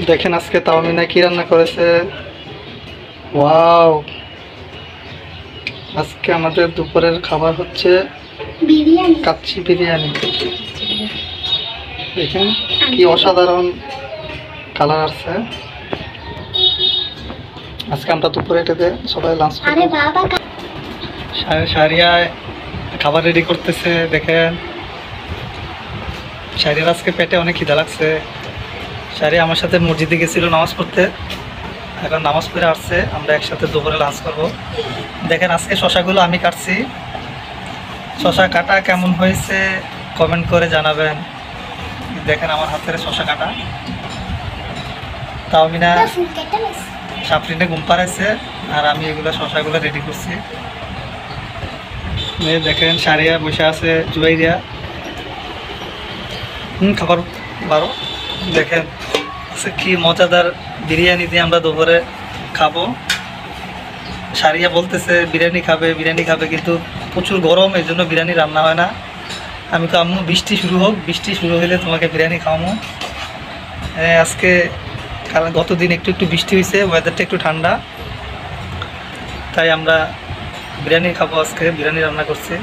দেখেন আজকে তাওমিনা কি রান্না করেছে। ওয়াও, আজকে আমাদের দুপুরের খাবার হচ্ছে বিরিয়ানি, কাচ্চি বিরিয়ানি। দেখেন কি অসাধারণ কালার আসছে। আজকে আমরা দুপুরে এটাতে সবাই লাঞ্চ করব। আরে বাবা, সারিয়া খাবার রেডি করতেছে। দেখেন সারিয়ার আজকে পেটে অনেক খিদা লাগছে। সারিয়া আমার সাথে মসজিদে গেছিল নামাজ পড়তে, এখন নামাজ পড়ে আসছে। আমরা একসাথে দুপুরে লাঞ্চ করব। দেখেন আজকে শশাগুলো আমি কাটছি। শশা কাটা কেমন হয়েছে কমেন্ট করে জানাবেন। দেখেন আমার হাতের শশা কাটা। তাওমিনা ফুল কেটে নিস। সাপড়িনে ঘুম পাড়াইছে আর আমি এগুলো শশাগুলো রেডি করছি। দেখেন সারিয়া বসে আছে, জুবাইরিয়া খাবার বারো। দেখেন কি মজাদার বিরিয়ানি দিয়ে আমরা দুপুরে খাবো। সারিয়া বলতেছে বিরিয়ানি খাবে বিরিয়ানি খাবে, কিন্তু প্রচুর গরম, এই জন্য বিরিয়ানি রান্না হয় না। আমি তো আম্মু বৃষ্টি শুরু হোক, বৃষ্টি শুরু হলে তোমাকে বিরিয়ানি খাওয়াবো। আজকে কারণ গতদিন একটু একটু বৃষ্টি হয়েছে, ওয়েদারটা একটু ঠান্ডা, তাই আমরা বিরিয়ানি খাবো। আজকে বিরিয়ানি রান্না করছি।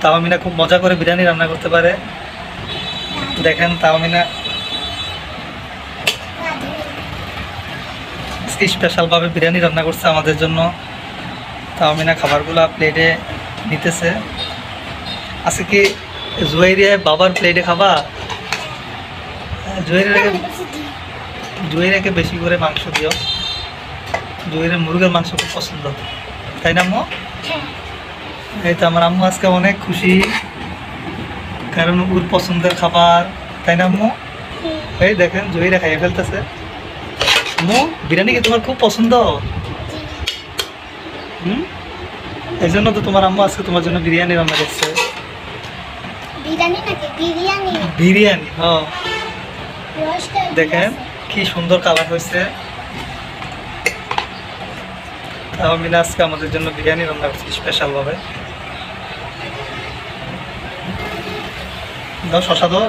তাওমিনা খুব মজা করে বিরিয়ানি রান্না করতে পারে। দেখেন তাওমিনা আজকে স্পেশালভাবে বিরিয়ানি রান্না করছে আমাদের জন্য। তাওমিনা খাবারগুলো প্লেটে নিতেছে। আজকে কি জুয়াইরিয়ায় বাবার প্লেটে খাবা? জুয়াইরিয়াকে বেশি করে মাংস দিও। জুয়াইরের মুরগের মাংস খুব পছন্দ, তাই না আম্মু? এই তো আমার আম্মু আজকে অনেক খুশি, কারণ ওর পছন্দের খাবার, তাই না আম্মু? এই দেখেন জুয়াইরা খাইয়ে ফেলতেছে। আম্মু বিরিয়ানি কি তোমার খুব পছন্দ? এই জন্য তো তোমার আম্মু আজকে তোমার জন্য বিরিয়ানি রান্না করছে। বিরিয়ানি নাকি বিরিয়ানি? বিরিয়ানি, হ্যাঁ। রোস্ট দেখেন কি সুন্দর কালার হয়েছে। তাওমিনা আজকে আমাদের জন্য বিরিয়ানি রান্না করছে স্পেশালভাবে। দাও শশা দাও।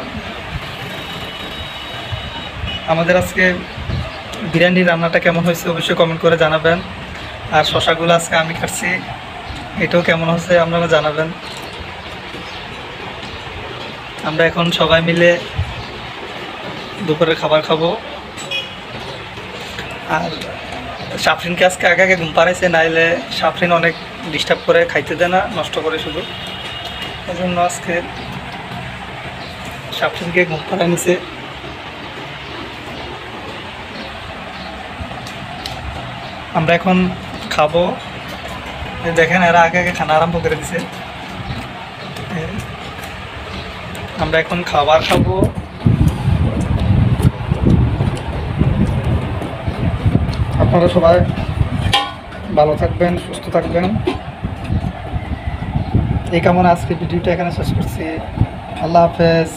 আমাদের আজকে বিরিয়ানি রান্নাটা কেমন হয়েছে অবশ্যই কমেন্ট করে জানাবেন। আর শশাগুলো আজকে আমি কাটছি, এটাও কেমন হচ্ছে আপনারা জানাবেন। আমরা এখন সবাই মিলে দুপুরের খাবার খাবো। আর সাফরিনকে আজকে আগে আগে ঘুম পাড়াইছে, নাইলে সাফরিন অনেক ডিস্টার্ব করে, খাইতে দেয় না, নষ্ট করে শুধু। এই জন্য আজকে সাফরিনকে ঘুম পাড়ায় নিছে। আমরা এখন খাবো। দেখেন এরা আগে আগে খানা আরম্ভ করে দিছে। আমরা এখন খাবার খাবো। আপনারা সবাই ভালো থাকবেন, সুস্থ থাকবেন, এই কামনা আজকে ভিডিওটা এখানে শেষ করছি। আল্লাহ হাফেজ।